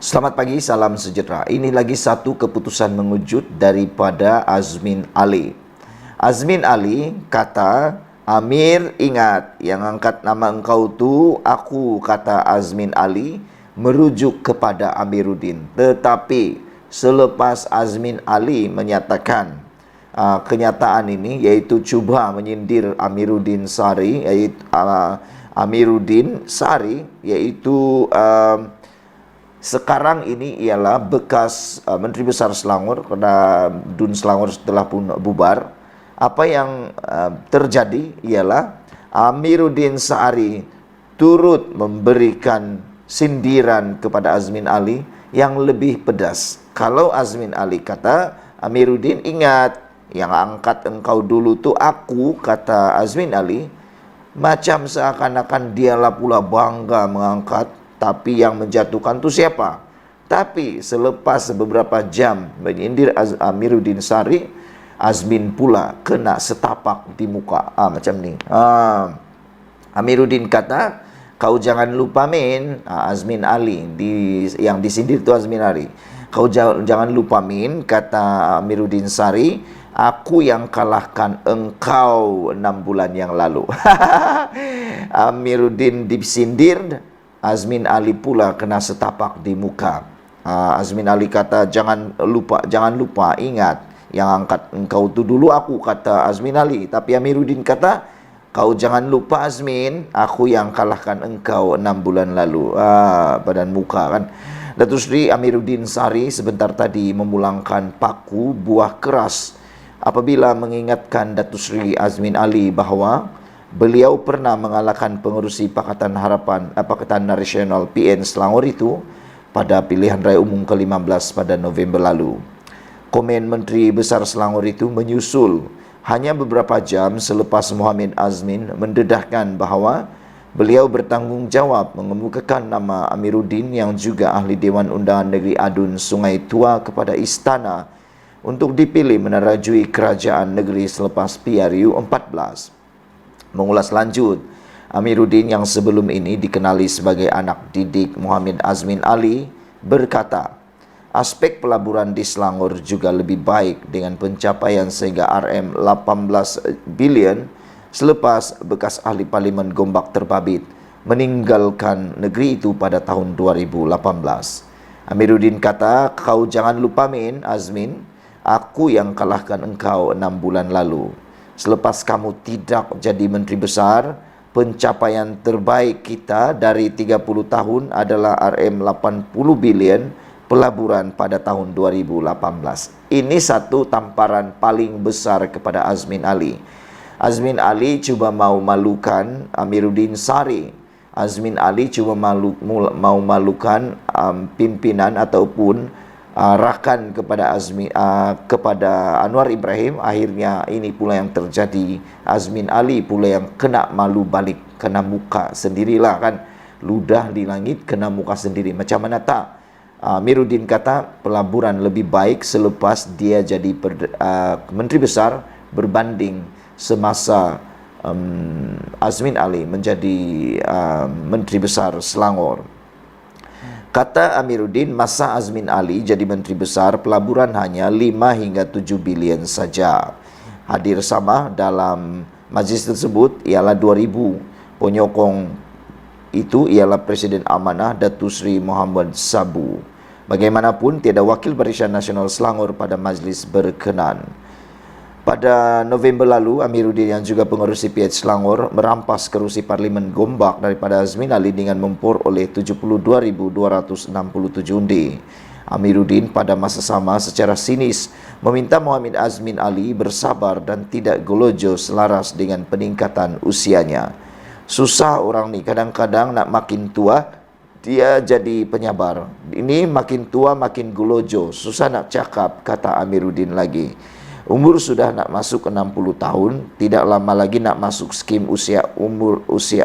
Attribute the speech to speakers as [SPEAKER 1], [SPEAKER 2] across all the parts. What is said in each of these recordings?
[SPEAKER 1] Selamat pagi, salam sejahtera. Ini lagi satu keputusan mengejut daripada Azmin Ali. Azmin Ali kata, Amir ingat yang angkat nama engkau tu aku, kata Azmin Ali, merujuk kepada Amiruddin. Tetapi selepas Azmin Ali menyatakan kenyataan ini, iaitu cuba menyindir Amiruddin Sari, iaitu sekarang ini ialah bekas Menteri Besar Selangor, kerana DUN Selangor telah pun bubar. Apa yang terjadi ialah Amiruddin Sari turut memberikan sindiran kepada Azmin Ali yang lebih pedas. Kalau Azmin Ali kata, Amiruddin ingat yang angkat engkau dulu tu aku, kata Azmin Ali, macam seakan-akan dialah pula bangga mengangkat, tapi yang menjatuhkan tu siapa? Tapi selepas beberapa jam menyindir Amiruddin Sari, Azmin pula kena setapak di muka. Macam ni. Amiruddin kata, kau jangan lupa Min, Azmin Ali, yang disindir tu Azmin Ali. Kau jangan lupa Min, kata Amiruddin Sari, aku yang kalahkan engkau 6 bulan yang lalu. Amiruddin disindir, Azmin Ali pula kena setapak di muka. Azmin Ali kata, jangan lupa, ingat yang angkat engkau tu dulu aku, kata Azmin Ali. Tapi Amiruddin kata, kau jangan lupa Azmin, aku yang kalahkan engkau 6 bulan lalu. Badan muka kan. Datuk Seri Amiruddin Sari sebentar tadi memulangkan paku buah keras apabila mengingatkan Datuk Seri Azmin Ali bahawa beliau pernah mengalahkan pengerusi Pakatan Nasional PN Selangor itu pada pilihan raya umum ke-15 pada November lalu. Komen Menteri Besar Selangor itu menyusul hanya beberapa jam selepas Mohammed Azmin mendedahkan bahawa beliau bertanggungjawab mengemukakan nama Amiruddin yang juga ahli Dewan Undangan Negeri Adun Sungai Tua kepada Istana untuk dipilih menerajui kerajaan negeri selepas PRU 14. Mengulas lanjut, Amiruddin yang sebelum ini dikenali sebagai anak didik Mohammed Azmin Ali berkata, aspek pelaburan di Selangor juga lebih baik dengan pencapaian sehingga RM18 bilion selepas bekas ahli Parlimen Gombak terbabit meninggalkan negeri itu pada tahun 2018. Amiruddin kata, kau jangan lupa Min, Azmin, aku yang kalahkan engkau 6 bulan lalu. Selepas kamu tidak jadi Menteri Besar, pencapaian terbaik kita dari 30 tahun adalah RM80 bilion pelaburan pada tahun 2018. Ini satu tamparan paling besar kepada Azmin Ali. Azmin Ali cuba mau malukan Amiruddin Sari. Azmin Ali cuba mau malukan pimpinan ataupun rakan kepada Anwar Ibrahim. Akhirnya ini pula yang terjadi. Azmin Ali pula yang kena malu balik, kena muka sendirilah kan. Ludah di langit, kena muka sendiri. Macam mana tak? Amiruddin kata pelaburan lebih baik selepas dia jadi Menteri Besar berbanding semasa Azmin Ali menjadi Menteri Besar Selangor. Kata Amiruddin, masa Azmin Ali jadi Menteri Besar, pelaburan hanya 5 hingga 7 bilion saja. Hadir sama dalam majlis tersebut ialah 2,000. Penyokong itu ialah Presiden Amanah Datuk Seri Muhammad Sabu. Bagaimanapun, tiada wakil Barisan Nasional Selangor pada majlis berkenan. Pada November lalu, Amiruddin yang juga pengerusi PH Selangor merampas kerusi Parlimen Gombak daripada Azmin Ali dengan memperoleh 72,267 undi. Amiruddin pada masa sama secara sinis meminta Mohammed Azmin Ali bersabar dan tidak golojo selaras dengan peningkatan usianya. Susah orang ni, kadang-kadang nak makin tua dia jadi penyabar. Ini makin tua makin golojo, susah nak cakap, kata Amiruddin lagi. Umur sudah nak masuk 60 tahun, tidak lama lagi nak masuk skim usia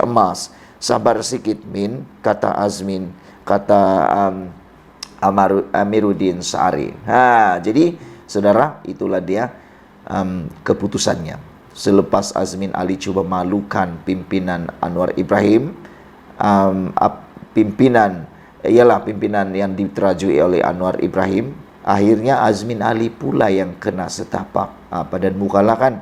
[SPEAKER 1] emas. Sabar sikit Min, kata Azmin, kata Amiruddin Sari. Jadi saudara, itulah dia keputusannya. Selepas Azmin Ali cuba malukan pimpinan Anwar Ibrahim, pimpinan ialah pimpinan yang diterajui oleh Anwar Ibrahim. Akhirnya Azmin Ali pula yang kena setapak. Pada mukalah kan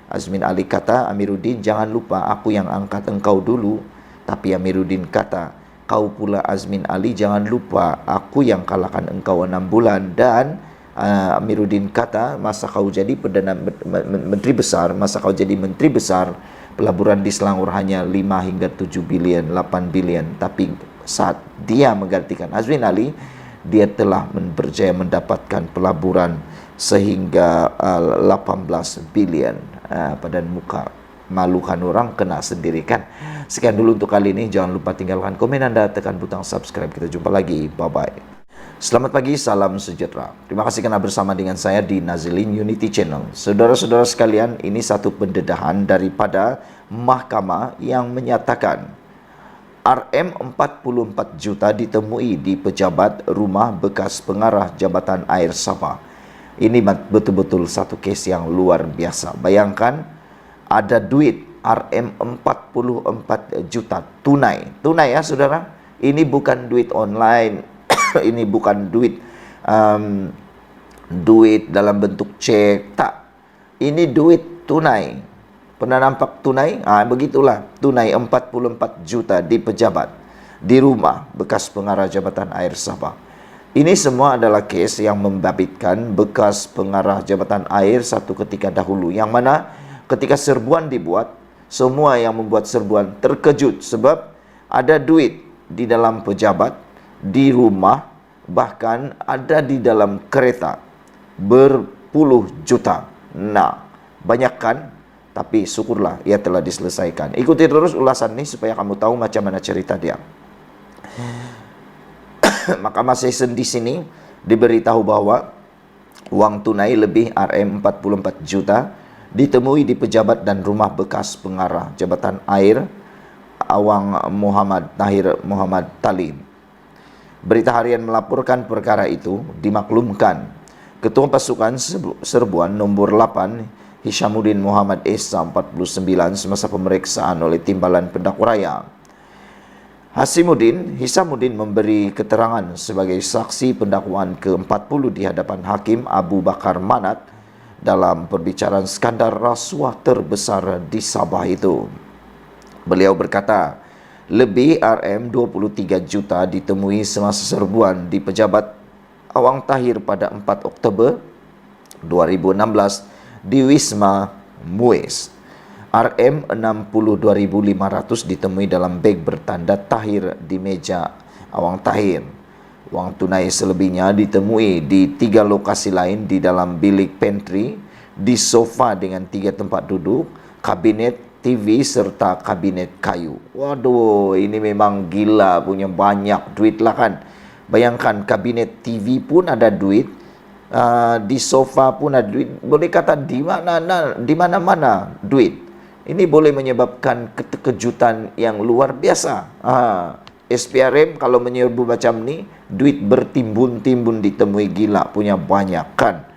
[SPEAKER 1] Azmin Ali kata, Amiruddin jangan lupa aku yang angkat engkau dulu. Tapi Amiruddin kata, kau pula Azmin Ali jangan lupa aku yang kalahkan engkau 6 bulan. Dan Amiruddin kata, masa kau jadi menteri besar, masa kau jadi menteri besar, pelaburan di Selangor hanya 5 hingga 7 bilion, 8 bilion. Tapi saat dia menggantikan Azmin Ali, dia telah berjaya mendapatkan pelaburan sehingga 18 bilion. Pada muka malukan orang kena sendiri kan. Sekian dulu untuk kali ini. Jangan lupa tinggalkan komen Anda, tekan butang subscribe. Kita jumpa lagi. Bye-bye. Selamat pagi, salam sejahtera. Terima kasih karena bersama dengan saya di Nazilin Unity Channel. Saudara-saudara sekalian, ini satu pendedahan daripada mahkamah yang menyatakan RM 44 juta ditemui di pejabat rumah bekas pengarah Jabatan Air Sabah. Ini betul-betul satu kes yang luar biasa. Bayangkan ada duit RM 44 juta tunai. Tunai ya saudara. Ini bukan duit online. Ini bukan duit duit dalam bentuk cek. Tak. Ini duit tunai. Pernah nampak tunai? Begitulah. Tunai 44 juta di pejabat, di rumah bekas pengarah Jabatan Air Sabah. Ini semua adalah kes yang membabitkan bekas pengarah Jabatan Air satu ketika dahulu. Yang mana ketika serbuan dibuat, semua yang membuat serbuan terkejut sebab ada duit di dalam pejabat, di rumah, bahkan ada di dalam kereta berpuluh juta. Nah, banyak kan? Tapi syukurlah ia telah diselesaikan. Ikuti terus ulasan ini supaya kamu tahu macam mana cerita dia. Mahkamah Session di sini diberitahu bahwa uang tunai lebih RM 44 juta ditemui di pejabat dan rumah bekas pengarah Jabatan Air Awang Muhammad Tahir Muhammad Talim. Berita harian melaporkan perkara itu dimaklumkan Ketua Pasukan Serbuan nomor 8 Hishamuddin Muhammad Esa 49 semasa pemeriksaan oleh Timbalan Pendakwa Raya. Hishamuddin memberi keterangan sebagai saksi pendakwaan ke-40 di hadapan Hakim Abu Bakar Manat dalam perbicaraan skandal rasuah terbesar di Sabah itu. Beliau berkata, lebih RM 23 juta ditemui semasa serbuan di pejabat Awang Tahir pada 4 Oktober 2016 di Wisma Muiz. RM 62.500 ditemui dalam beg bertanda Tahir di meja Awang Tahir. Uang tunai selebihnya ditemui di 3 lokasi lain, di dalam bilik pantry, di sofa dengan 3 tempat duduk, kabinet TV serta kabinet kayu. Waduh, ini memang gila, punya banyak duit lah kan. Bayangkan kabinet TV pun ada duit, di sofa pun ada duit. Boleh kata di mana-mana duit. Ini boleh menyebabkan keterkejutan yang luar biasa. SPRM kalau menyerbu macam ni, duit bertimbun-timbun ditemui, gila, punya banyak kan.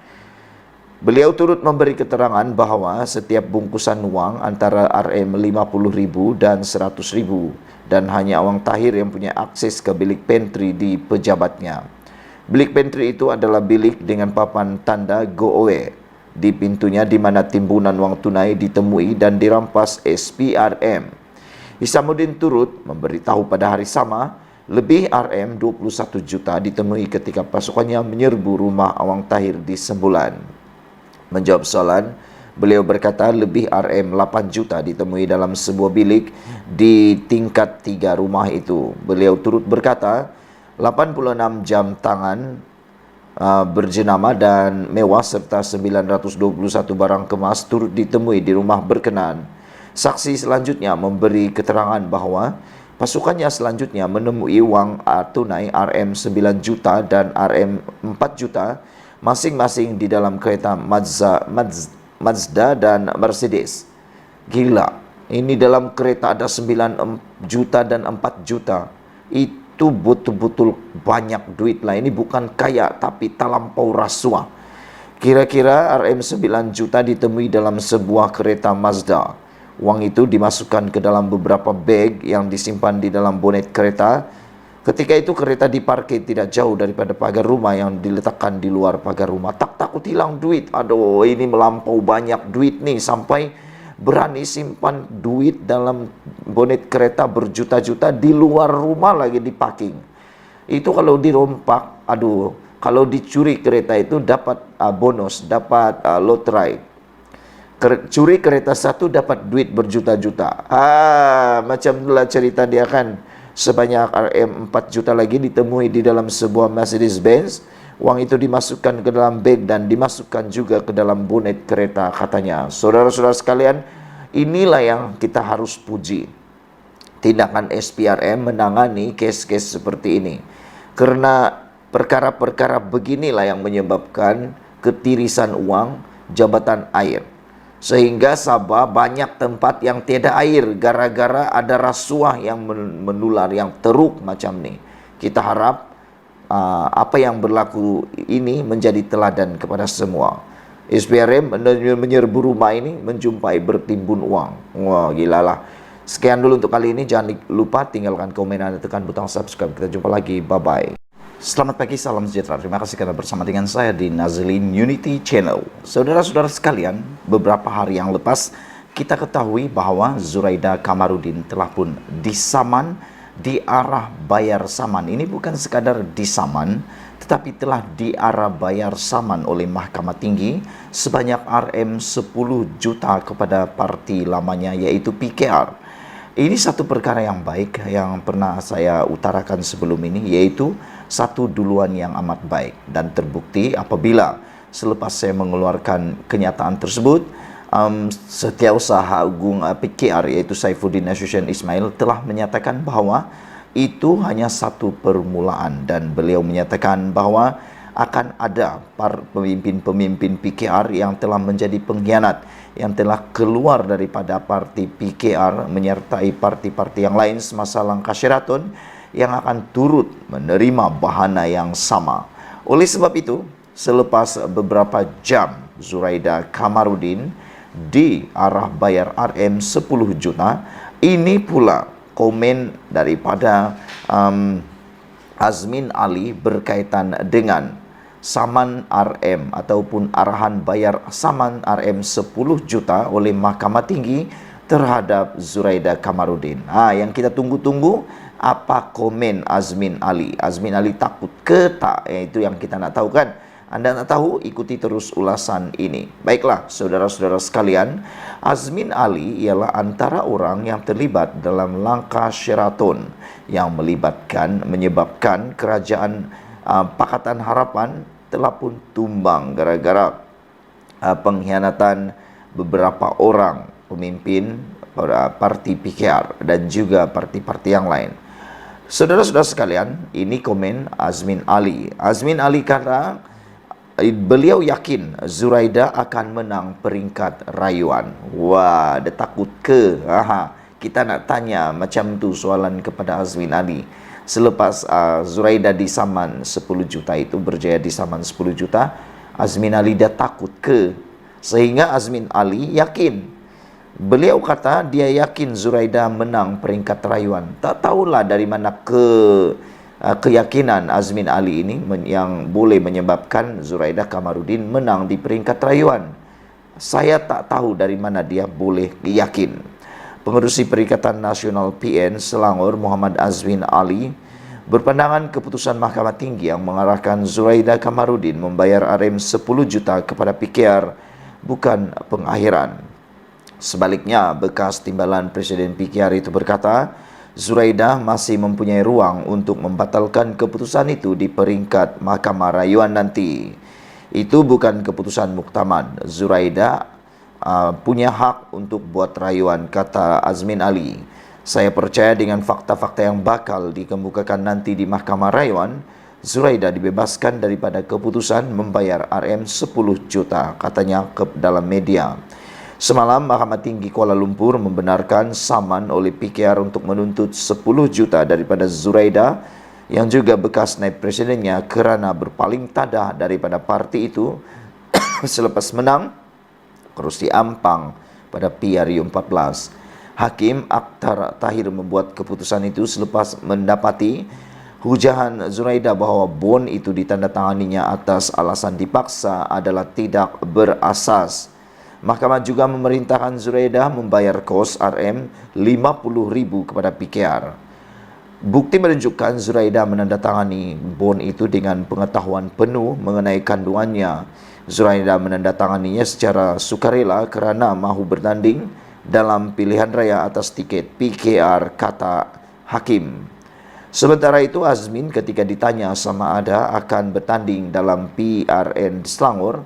[SPEAKER 1] Beliau turut memberi keterangan bahawa setiap bungkusan wang antara RM 50.000 dan 100.000 dan hanya Awang Tahir yang punya akses ke bilik pantry di pejabatnya. Bilik pantry itu adalah bilik dengan papan tanda go away di pintunya, di mana timbunan wang tunai ditemui dan dirampas SPRM. Hishamuddin turut memberitahu pada hari sama, lebih RM 21 juta ditemui ketika pasukannya menyerbu rumah Awang Tahir di Sembulan. Menjawab soalan, beliau berkata lebih RM 8 juta ditemui dalam sebuah bilik di tingkat 3 rumah itu. Beliau turut berkata, 86 jam tangan berjenama dan mewah serta 921 barang kemas turut ditemui di rumah berkenaan. Saksi selanjutnya memberi keterangan bahawa pasukannya selanjutnya menemui wang tunai RM 9 juta dan RM 4 juta masing-masing di dalam kereta Mazda dan Mercedes. Gila, ini dalam kereta ada 9 juta dan 4 juta. Itu betul-betul banyak duit lah. Ini bukan kaya tapi talampau rasuah. Kira-kira RM 9 juta ditemui dalam sebuah kereta Mazda. Wang itu dimasukkan ke dalam beberapa beg yang disimpan di dalam bonet kereta. Ketika itu kereta diparkir tidak jauh daripada pagar rumah yang diletakkan di luar pagar rumah. Tak takut hilang duit. Aduh, ini melampau banyak duit nih, sampai berani simpan duit dalam bonet kereta berjuta-juta di luar rumah lagi di parking. Itu kalau dirompak, aduh, kalau dicuri kereta itu dapat bonus, dapat loterai. Curi kereta satu dapat duit berjuta-juta. Macam itulah cerita dia kan. Sebanyak RM 4 juta lagi ditemui di dalam sebuah Mercedes-Benz. Uang itu dimasukkan ke dalam beg dan dimasukkan juga ke dalam bonet kereta, katanya. Saudara-saudara sekalian, inilah yang kita harus puji. Tindakan SPRM menangani kes-kes seperti ini. Karena perkara-perkara beginilah yang menyebabkan ketirisan uang jabatan air. Sehingga Sabah banyak tempat yang tiada air gara-gara ada rasuah yang menular, yang teruk macam ni. Kita harap apa yang berlaku ini menjadi teladan kepada semua. SPRM menyerbu rumah ini menjumpai bertimbun uang. Wah, gilalah. Sekian dulu untuk kali ini. Jangan lupa tinggalkan komen dan tekan butang subscribe. Kita jumpa lagi. Bye-bye. Selamat pagi, salam sejahtera. Terima kasih karena bersama dengan saya di Nazlin Unity Channel. Saudara-saudara sekalian, beberapa hari yang lepas kita ketahui bahwa Zuraida Kamarudin telah pun disaman di arah bayar saman. Ini bukan sekadar disaman, tetapi telah diarah bayar saman oleh Mahkamah Tinggi sebanyak RM 10 juta kepada parti lamanya, yaitu PKR. Ini satu perkara yang baik yang pernah saya utarakan sebelum ini, yaitu satu duluan yang amat baik. Dan terbukti apabila selepas saya mengeluarkan kenyataan tersebut, Setiausaha Agung PKR, yaitu Saifuddin Nasution Ismail, telah menyatakan bahwa itu hanya satu permulaan. Dan beliau menyatakan bahwa akan ada pemimpin-pemimpin PKR yang telah menjadi pengkhianat, yang telah keluar daripada parti PKR menyertai parti-parti yang lain semasa langkah Sheraton, yang akan turut menerima bahana yang sama. Oleh sebab itu, selepas beberapa jam Zuraida Kamarudin diarah bayar RM 10 juta, ini pula komen daripada Azmin Ali berkaitan dengan saman RM ataupun arahan bayar saman RM 10 juta oleh Mahkamah Tinggi terhadap Zuraida Kamarudin. Yang kita tunggu-tunggu, apa komen Azmin Ali? Azmin Ali takut ke tak? Itu yang kita nak tahu kan? Anda nak tahu? Ikuti terus ulasan ini. Baiklah, saudara-saudara sekalian, Azmin Ali ialah antara orang yang terlibat dalam langkah Sheraton yang menyebabkan kerajaan Pakatan Harapan telah pun tumbang gara-gara pengkhianatan beberapa orang pemimpin parti PKR dan juga parti-parti yang lain. Saudara-saudara sekalian, ini komen Azmin Ali. Azmin Ali kata beliau yakin Zuraida akan menang peringkat rayuan. Wah, dia takut ke? Kita nak tanya macam tu soalan kepada Azmin Ali. Selepas Zuraida disaman 10 juta itu, berjaya disaman 10 juta, Azmin Ali dah takut ke? Sehingga Azmin Ali yakin. Beliau kata dia yakin Zuraida menang peringkat rayuan. Tak tahulah dari mana keyakinan Azmin Ali ini yang boleh menyebabkan Zuraida Kamarudin menang di peringkat rayuan. Saya tak tahu dari mana dia boleh yakin. Pengerusi Perikatan Nasional PN Selangor, Muhammad Azmin Ali, berpandangan keputusan Mahkamah Tinggi yang mengarahkan Zuraida Kamarudin membayar RM 10 juta kepada PKR bukan pengakhiran. Sebaliknya, bekas timbalan Presiden PKR itu berkata, Zuraida masih mempunyai ruang untuk membatalkan keputusan itu di peringkat Mahkamah Rayuan nanti. Itu bukan keputusan muktamad. Zuraida punya hak untuk buat rayuan, kata Azmin Ali. Saya percaya dengan fakta-fakta yang bakal dikemukakan nanti di Mahkamah Rayuan, Zuraida dibebaskan daripada keputusan membayar RM 10 juta, katanya dalam media. Semalam, Mahkamah Tinggi Kuala Lumpur membenarkan saman oleh PKR untuk menuntut 10 juta daripada Zuraida yang juga bekas naib presidennya kerana berpaling tadah daripada parti itu selepas menang kerusi Ampang pada PRU 14. Hakim Akhtar Tahir membuat keputusan itu selepas mendapati Hujahan Zuraida bahwa bon itu ditandatanganinya atas alasan dipaksa adalah tidak berasas. Mahkamah juga memerintahkan Zuraida membayar kos RM 50.000 kepada PKR. Bukti menunjukkan Zuraida menandatangani bon itu dengan pengetahuan penuh mengenai kandungannya. Zuraida menandatanganinya secara sukarela kerana mahu bertanding dalam pilihan raya atas tiket PKR, kata hakim. Sementara itu, Azmin ketika ditanya sama ada akan bertanding dalam PRN Selangor,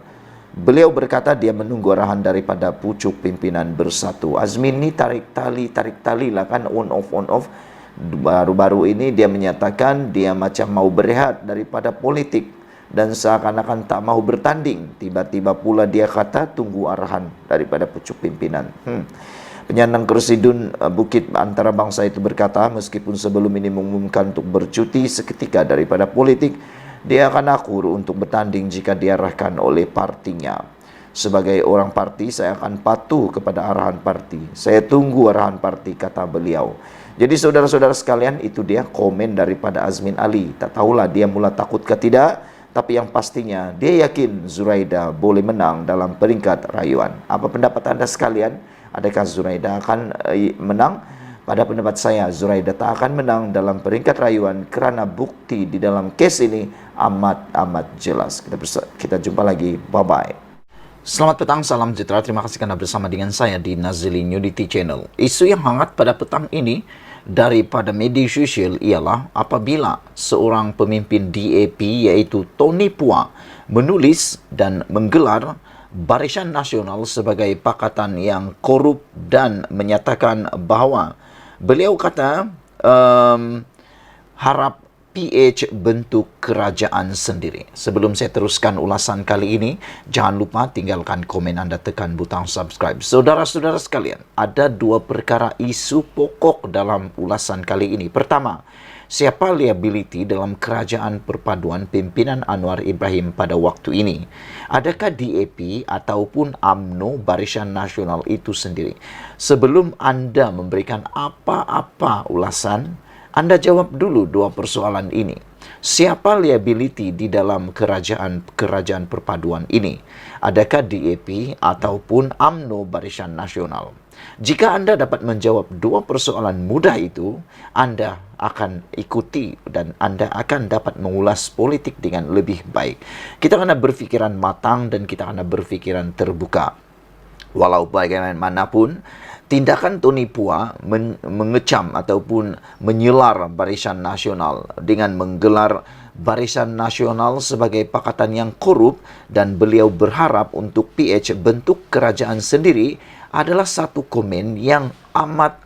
[SPEAKER 1] beliau berkata dia menunggu arahan daripada pucuk pimpinan Bersatu. Azmin ni tarik tali lah kan, on off. Baru-baru ini dia menyatakan dia macam mau berehat daripada politik dan seakan-akan tak mahu bertanding. Tiba-tiba pula dia kata tunggu arahan daripada pucuk pimpinan. Penyandang kursi DUN Bukit Antarabangsa itu berkata, meskipun sebelum ini mengumumkan untuk bercuti seketika daripada politik, dia akan akur untuk bertanding jika diarahkan oleh partinya. Sebagai orang parti, saya akan patuh kepada arahan parti. Saya tunggu arahan parti, kata beliau. Jadi saudara-saudara sekalian, itu dia komen daripada Azmin Ali. Tak tahulah dia mula takut ke tidak, tapi yang pastinya dia yakin Zuraida boleh menang dalam peringkat rayuan. Apa pendapat anda sekalian? Adakah Zuraida akan menang? Pada pendapat saya, Zuraida tak akan menang dalam peringkat rayuan kerana bukti di dalam kes ini amat jelas. Kita jumpa lagi. Bye-bye. Selamat petang, salam sejahtera. Terima kasih karena bersama dengan saya di Nazili Nudity Channel. Isu yang hangat pada petang ini daripada media sosial ialah apabila seorang pemimpin DAP iaitu Tony Pua menulis dan menggelar Barisan Nasional sebagai pakatan yang korup dan menyatakan bahawa beliau kata harap PH bentuk kerajaan sendiri. Sebelum saya teruskan ulasan kali ini, jangan lupa tinggalkan komen anda, tekan butang subscribe. Saudara-saudara sekalian, ada dua perkara isu pokok dalam ulasan kali ini. Pertama, siapa liability dalam kerajaan perpaduan pimpinan Anwar Ibrahim pada waktu ini? Adakah DAP ataupun UMNO Barisan Nasional itu sendiri? Sebelum anda memberikan apa-apa ulasan, anda jawab dulu dua persoalan ini. Siapa liability di dalam kerajaan perpaduan ini? Adakah DAP ataupun UMNO Barisan Nasional? Jika anda dapat menjawab dua persoalan mudah itu, anda akan ikuti dan anda akan dapat mengulas politik dengan lebih baik. Kita akan berfikiran matang dan kita akan berfikiran terbuka. Walau bagaimanapun, tindakan Tony Pua mengecam ataupun menyelar Barisan Nasional dengan menggelar Barisan Nasional sebagai pakatan yang korup dan beliau berharap untuk PH bentuk kerajaan sendiri adalah satu komen yang amat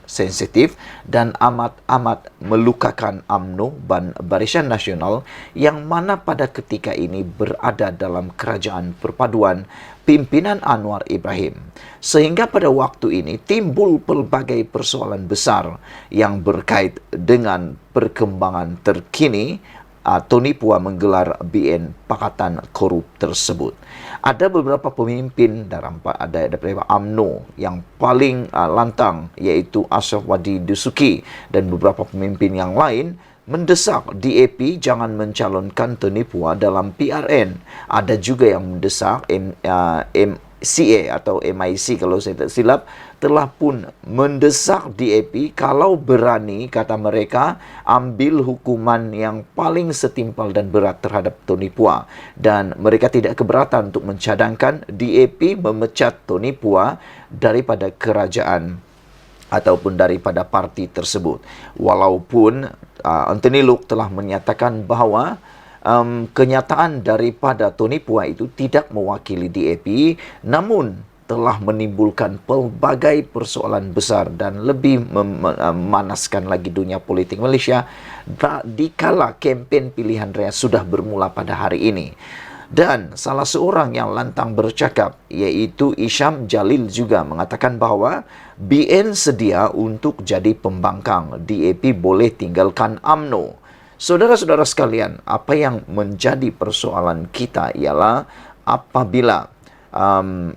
[SPEAKER 1] sensitif dan amat melukakan UMNO dan Barisan Nasional yang mana pada ketika ini berada dalam kerajaan perpaduan pimpinan Anwar Ibrahim. Sehingga pada waktu ini timbul pelbagai persoalan besar yang berkait dengan perkembangan terkini Tony Pua menggelar BN Pakatan Korup tersebut. Ada beberapa pemimpin daripada UMNO yang paling lantang iaitu Ashraf Wadi Dusuki dan beberapa pemimpin yang lain mendesak DAP jangan mencalonkan Tony Pua dalam PRN. Ada juga yang mendesak MCA atau MIC kalau saya tak silap telah pun mendesak DAP kalau berani, kata mereka, ambil hukuman yang paling setimpal dan berat terhadap Tony Pua. Dan mereka tidak keberatan untuk mencadangkan DAP memecat Tony Pua daripada kerajaan ataupun daripada parti tersebut. Walaupun Anthony Luke telah menyatakan bahawa kenyataan daripada Tony Pua itu tidak mewakili DAP, namun telah menimbulkan pelbagai persoalan besar dan lebih memanaskan lagi dunia politik Malaysia dikala kempen pilihan raya sudah bermula pada hari ini. Dan salah seorang yang lantang bercakap iaitu Isham Jalil juga mengatakan bahawa BN sedia untuk jadi pembangkang, DAP boleh tinggalkan UMNO. Saudara-saudara sekalian, apa yang menjadi persoalan kita ialah apabila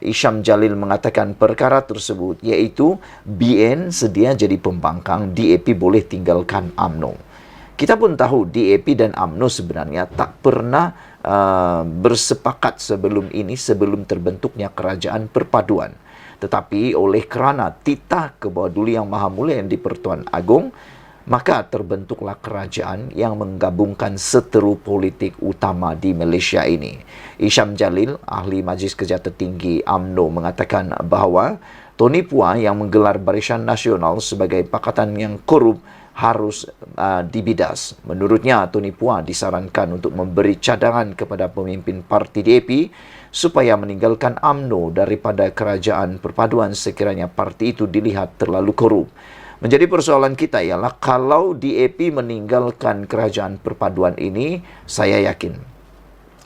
[SPEAKER 1] Isham Jalil mengatakan perkara tersebut iaitu BN sedia jadi pembangkang, DAP boleh tinggalkan UMNO. Kita pun tahu DAP dan UMNO sebenarnya tak pernah bersepakat sebelum ini, sebelum terbentuknya kerajaan perpaduan. Tetapi oleh kerana titah ke bawah Duli Yang Maha Mulia yang di-Pertuan Agong, maka terbentuklah kerajaan yang menggabungkan seteru politik utama di Malaysia ini. Isham Jalil, ahli Majlis Kerja Tertinggi UMNO, mengatakan bahawa Tony Phua yang menggelar Barisan Nasional sebagai pakatan yang korup harus dibidas. Menurutnya, Tony Phua disarankan untuk memberi cadangan kepada pemimpin parti DAP supaya meninggalkan UMNO daripada kerajaan perpaduan sekiranya parti itu dilihat terlalu korup. Menjadi persoalan kita ialah kalau DAP meninggalkan kerajaan perpaduan ini, saya yakin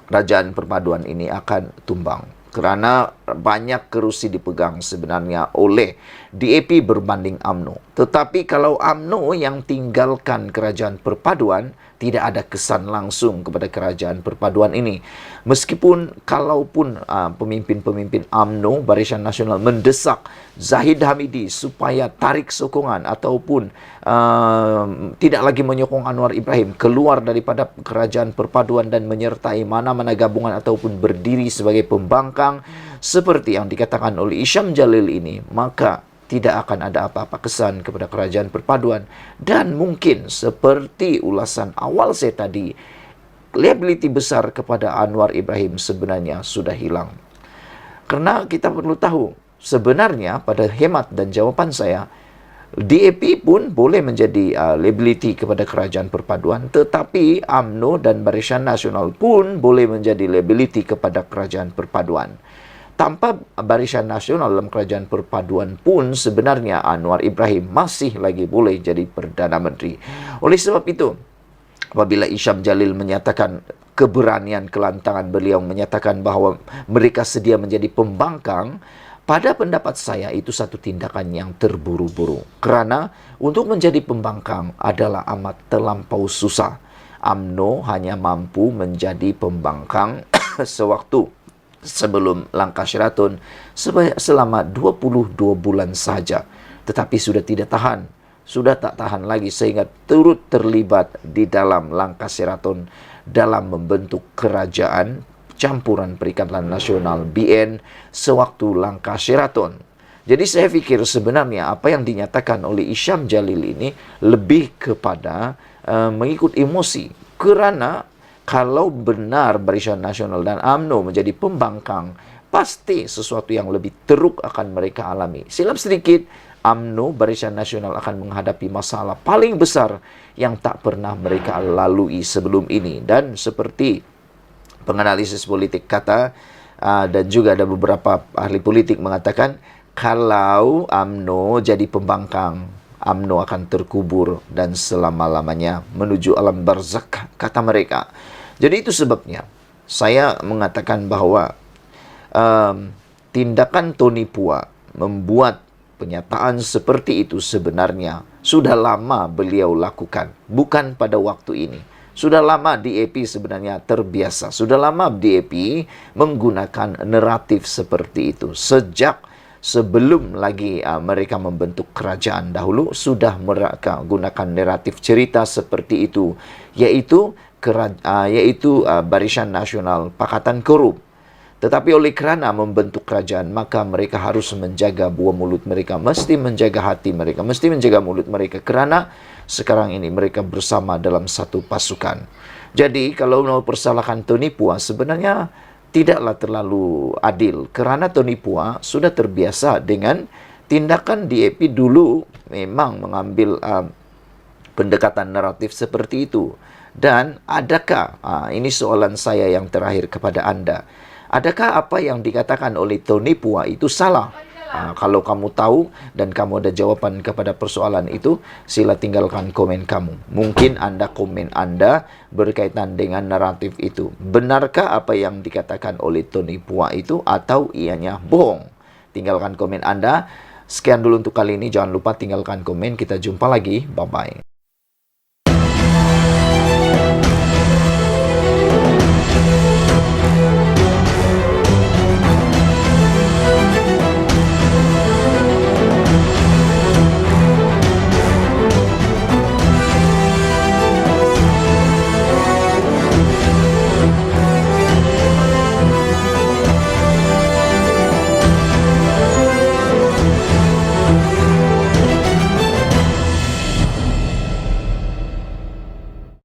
[SPEAKER 1] kerajaan perpaduan ini akan tumbang. Kerana banyak kerusi dipegang sebenarnya oleh DAP berbanding UMNO. Tetapi kalau UMNO yang tinggalkan kerajaan perpaduan, tidak ada kesan langsung kepada kerajaan perpaduan ini. Meskipun kalaupun pemimpin-pemimpin UMNO, Barisan Nasional, mendesak Zahid Hamidi supaya tarik sokongan ataupun tidak lagi menyokong Anwar Ibrahim keluar daripada kerajaan perpaduan dan menyertai mana-mana gabungan ataupun berdiri sebagai pembangkang seperti yang dikatakan oleh Isham Jalil ini, maka tidak akan ada apa-apa kesan kepada kerajaan perpaduan. Dan mungkin seperti ulasan awal saya tadi, liability besar kepada Anwar Ibrahim sebenarnya sudah hilang. Karena kita perlu tahu, sebenarnya pada hemat dan jawapan saya, DAP pun boleh menjadi liability kepada kerajaan perpaduan, tetapi UMNO dan Barisan Nasional pun boleh menjadi liability kepada kerajaan perpaduan. Tanpa Barisan Nasional dalam kerajaan perpaduan pun sebenarnya Anwar Ibrahim masih lagi boleh jadi Perdana Menteri. Oleh sebab itu, apabila Isham Jalil menyatakan keberanian, kelantangan beliau menyatakan bahawa mereka sedia menjadi pembangkang, pada pendapat saya itu satu tindakan yang terburu-buru. Kerana untuk menjadi pembangkang adalah amat terlampau susah. UMNO hanya mampu menjadi pembangkang sewaktu sebelum langkah Sheraton selama 22 bulan saja. Tetapi sudah tidak tahan, sudah tak tahan lagi sehingga turut terlibat di dalam langkah Sheraton dalam membentuk kerajaan campuran Perikatan Nasional BN sewaktu langkah Sheraton. Jadi saya fikir sebenarnya apa yang dinyatakan oleh Isham Jalil ini lebih kepada mengikut emosi. Kerana kalau benar Barisan Nasional dan UMNO menjadi pembangkang, pasti sesuatu yang lebih teruk akan mereka alami. Silap sedikit, UMNO, Barisan Nasional akan menghadapi masalah paling besar yang tak pernah mereka lalui sebelum ini. Dan seperti penganalisis politik kata, dan juga ada beberapa ahli politik mengatakan, kalau UMNO jadi pembangkang, UMNO akan terkubur dan selama-lamanya menuju alam barzakh, kata mereka. Jadi itu sebabnya saya mengatakan bahawa tindakan Tony Phua membuat pernyataan seperti itu sebenarnya sudah lama beliau lakukan, bukan pada waktu ini. Sudah lama DAP sebenarnya terbiasa, sudah lama DAP menggunakan naratif seperti itu. Sejak sebelum lagi mereka membentuk kerajaan dahulu, sudah mereka gunakan naratif cerita seperti itu, yaitu Barisan Nasional Pakatan Korup. Tetapi oleh kerana membentuk kerajaan, maka mereka harus menjaga buah mulut mereka, mesti menjaga hati mereka, mesti menjaga mulut mereka, kerana sekarang ini mereka bersama dalam satu pasukan. Jadi kalau mau persalahkan Tony Phua sebenarnya tidaklah terlalu adil, kerana Tony Phua sudah terbiasa dengan tindakan DAP dulu memang mengambil pendekatan naratif seperti itu. Dan adakah, ini soalan saya yang terakhir kepada anda, adakah apa yang dikatakan oleh Tony Phua itu salah? Kalau kamu tahu dan kamu ada jawaban kepada persoalan itu, sila tinggalkan komen kamu. Mungkin anda komen anda berkaitan dengan naratif itu. Benarkah apa yang dikatakan oleh Tony Phua itu atau ianya bohong? Tinggalkan komen anda. Sekian dulu untuk kali ini. Jangan lupa tinggalkan komen. Kita jumpa lagi. Bye-bye.